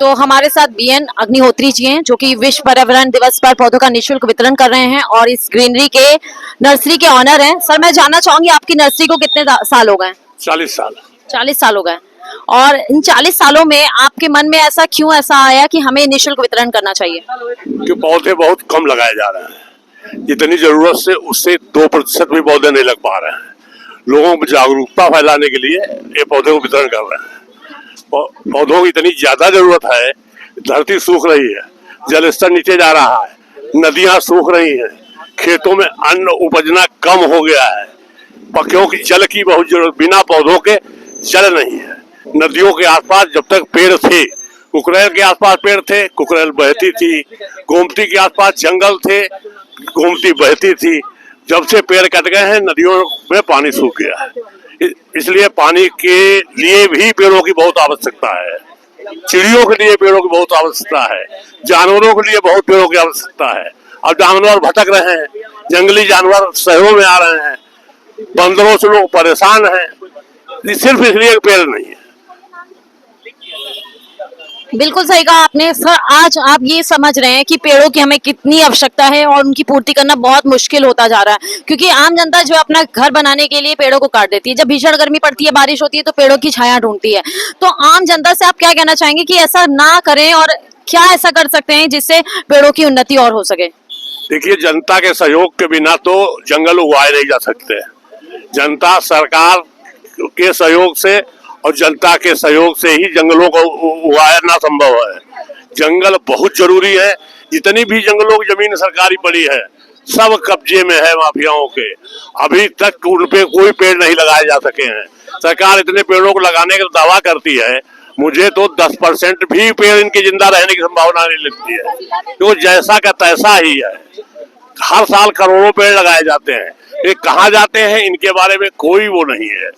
तो हमारे साथ बीएन अग्निहोत्री जी हैं जो कि विश्व पर्यावरण दिवस पर पौधों का निःशुल्क वितरण कर रहे हैं और इस ग्रीनरी के नर्सरी के ऑनर हैं। सर, मैं जानना चाहूंगी आपकी नर्सरी को कितने साल हो गए? 40 साल। 40 साल हो गए। और इन 40 सालों में आपके मन में ऐसा क्यों आया कि हमें निःशुल्क वितरण करना चाहिए? कि पौधे बहुत कम लगाए जा रहे हैं, जितनी जरूरत से उससे 2% भी पौधे नहीं लग पा रहे हैं। लोगों में जागरूकता फैलाने के लिए ये पौधों को वितरण कर रहे हैं। पौधों की इतनी ज्यादा जरूरत है, धरती सूख रही है, जल स्तर नीचे जा रहा है, नदियां सूख रही हैं, खेतों में अन्न उपजना कम हो गया है, क्योंकि जल की बहुत जरूरत, बिना पौधों के जल नहीं है। नदियों के आसपास जब तक पेड़ थे, कुकरेल के आसपास पेड़ थे, कुकरेल बहती थी, गोमती के आसपास जंगल थे, गोमती बहती थी। जब से पेड़ कट गए हैं, नदियों में पानी सूख गया है। इसलिए पानी के लिए भी पेड़ों की बहुत आवश्यकता है, चिड़ियों के लिए पेड़ों की बहुत आवश्यकता है, जानवरों के लिए बहुत पेड़ों की आवश्यकता है। अब जानवर भटक रहे हैं, जंगली जानवर शहरों में आ रहे हैं, बंदरों से लोग परेशान हैं, सिर्फ इसलिए पेड़ नहीं है। बिल्कुल सही कहा आपने। सर, आज आप ये समझ रहे हैं कि पेड़ों की हमें कितनी आवश्यकता है और उनकी पूर्ति करना बहुत मुश्किल होता जा रहा है, क्योंकि आम जनता जो अपना घर बनाने के लिए पेड़ों को काट देती है। जब भीषण गर्मी पड़ती है, बारिश होती है, तो पेड़ों की छाया ढूंढती है। तो आम जनता से आप क्या कहना चाहेंगे कि ऐसा ना करें और क्या ऐसा कर सकते हैं जिससे पेड़ों की उन्नति और हो सके? देखिए, जनता के सहयोग के बिना तो जंगल उगाए नहीं जा सकते। जनता, सरकार के सहयोग से और जनता के सहयोग से ही जंगलों को उगाना संभव है। जंगल बहुत जरूरी है। जितनी भी जंगलों की जमीन सरकारी पड़ी है, सब कब्जे में है माफियाओं के। अभी तक उन पे कोई पेड़ नहीं लगाए जा सके हैं। सरकार इतने पेड़ों को लगाने का दावा करती है, मुझे तो 10% भी पेड़ इनके जिंदा रहने की संभावना नहीं लगती है। तो जैसा का तैसा ही है। हर साल करोड़ों पेड़ लगाए जाते हैं, ये कहाँ जाते हैं इनके बारे में कोई वो नहीं है।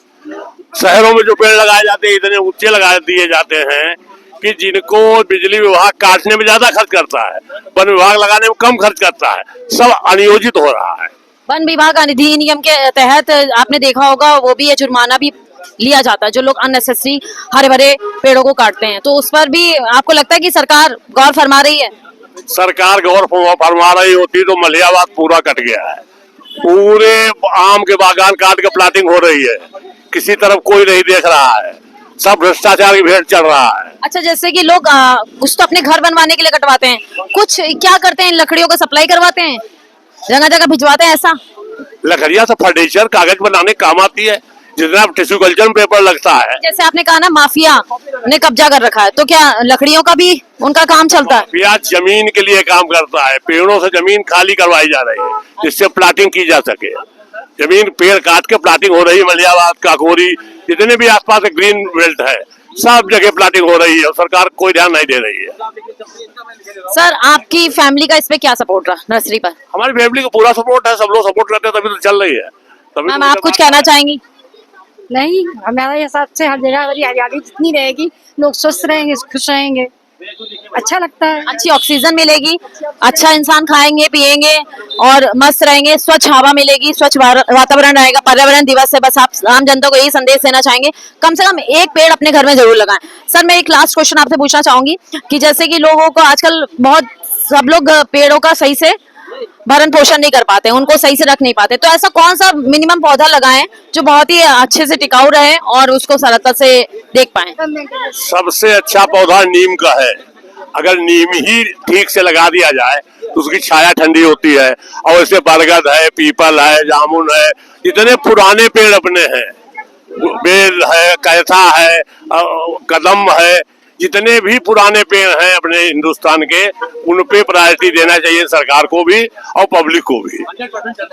शहरों में जो पेड़ लगाए जाते हैं, इतने ऊंचे लगा दिए जाते हैं कि जिनको बिजली विभाग काटने में ज्यादा खर्च करता है, वन विभाग लगाने में कम खर्च करता है। सब अनियोजित हो रहा है। वन विभाग अधिनियम के तहत आपने देखा होगा, वो भी ये जुर्माना भी लिया जाता है जो लोग अननेसेसरी हरे भरे पेड़ों को काटते हैं। तो उस पर भी आपको लगता है कि सरकार गौर फरमा रही है? सरकार गौर फरमा रही होती तो मलियाबाद पूरा कट गया है। पूरे आम के बागान काट के प्लाटिंग हो रही है, किसी तरफ कोई नहीं देख रहा है, सब भ्रष्टाचार की भेंट चल रहा है। अच्छा, जैसे कि लोग कुछ तो अपने घर बनवाने के लिए कटवाते हैं, कुछ क्या करते हैं, लकड़ियों को सप्लाई करवाते हैं, जगह जगह भिजवाते हैं। ऐसा लकड़ियां सब फर्नीचर, कागज बनाने काम आती है, जितना टिश्यू कल्चर पेपर लगता है। जैसे आपने कहा ना, माफिया ने कब्जा कर रखा है, तो क्या लकड़ियों का भी उनका काम चलता है? माफिया जमीन के लिए काम करता है, पेड़ों से जमीन खाली करवाई जा रही है जिससे प्लाटिंग की जा सके। जमीन पेड़ काट के प्लाटिंग हो रही है। मलियाबाद, काकोरी, जितने भी आसपास ग्रीन बेल्ट है, सब जगह प्लाटिंग हो रही है और सरकार कोई ध्यान नहीं दे रही है। सर, आपकी फैमिली का इस पे क्या सपोर्ट रहा नर्सरी पर? हमारी फैमिली को पूरा सपोर्ट है, सब लोग सपोर्ट करते हैं, तभी तो चल रही है। मैम, आप कुछ कहना चाहेंगी? नहीं, हमारे हिसाब से हर जगह हरियाली जितनी रहेगी, लोग स्वस्थ रहेंगे, खुश रहेंगे, अच्छा लगता है। अच्छी ऑक्सीजन मिलेगी, अच्छा इंसान खाएंगे पिएंगे और मस्त रहेंगे, स्वच्छ हवा मिलेगी, स्वच्छ वातावरण रहेगा। पर्यावरण दिवस है, बस आप आम जनता को यही संदेश देना चाहेंगे, कम से कम एक पेड़ अपने घर में जरूर लगाएं। सर, मैं एक लास्ट क्वेश्चन आपसे पूछना चाहूंगी कि जैसे कि लोगों को आजकल सब लोग पेड़ों का सही से भरण पोषण नहीं कर पाते, उनको सही से रख नहीं पाते, तो ऐसा कौन सा मिनिमम पौधा लगाएं जो बहुत ही अच्छे से टिकाऊ रहे और उसको सरलता से देख पाए? सबसे अच्छा पौधा नीम का है। अगर नीम ही ठीक से लगा दिया जाए तो उसकी छाया ठंडी होती है। और ऐसे बरगद है, पीपल है, जामुन है, इतने पुराने पेड़ अपने हैं, बेल है, कैथा है, कदम है, जितने भी पुराने पेड़ हैं अपने हिंदुस्तान के, उन पे प्रायोरिटी देना चाहिए सरकार को भी और पब्लिक को भी।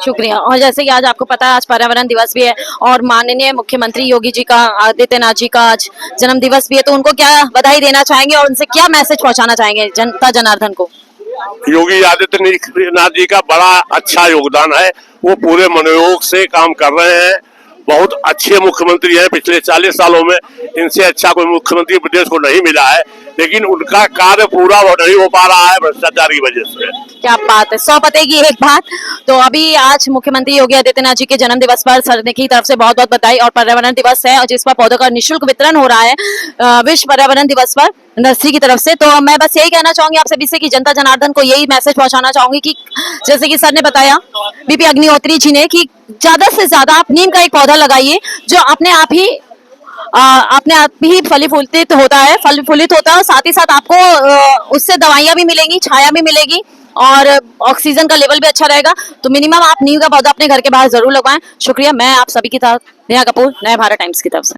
शुक्रिया। और जैसे कि आज आपको पता है, आज पर्यावरण दिवस भी है और माननीय मुख्यमंत्री योगी जी का, आदित्यनाथ जी का आज जन्म दिवस भी है, तो उनको क्या बधाई देना चाहेंगे और उनसे क्या मैसेज पहुंचाना चाहेंगे जनता जनार्दन को? योगी आदित्यनाथ जी का बड़ा अच्छा योगदान है, वो पूरे मनोयोग से काम कर रहे हैं। बहुत अच्छे मुख्यमंत्री हैं। पिछले 40 सालों में इनसे अच्छा कोई मुख्यमंत्री प्रदेश को नहीं मिला है, लेकिन उनका कार्य पूरा नहीं हो पा रहा है भ्रष्टाचार की वजह से। क्या बात है, 100 पते की एक बात। तो अभी आज मुख्यमंत्री योगी आदित्यनाथ जी के जन्म दिवस पर सर की तरफ से बहुत बहुत बधाई, और पर्यावरण दिवस है और जिस पर पौधों का निःशुल्क वितरण हो रहा है विश्व पर्यावरण दिवस पर नर्सरी की तरफ से। तो मैं बस यही कहना चाहूंगी आप सभी से कि जनता जनार्दन को यही मैसेज पहुंचाना चाहूंगी कि जैसे कि सर ने बताया, बीपी अग्निहोत्री जी ने, कि ज्यादा से ज्यादा आप नीम का एक पौधा लगाइए जो अपने आप ही फलीफूलित होता है, और साथ ही साथ आपको उससे दवाइयां भी मिलेंगी, छाया भी मिलेगी और ऑक्सीजन का लेवल भी अच्छा रहेगा। तो मिनिमम आप नीम का पौधा अपने घर के बाहर जरूर लगवाएं। शुक्रिया। मैं आप सभी की तरफ नेहा कपूर, नया भारत टाइम्स की तरफ से।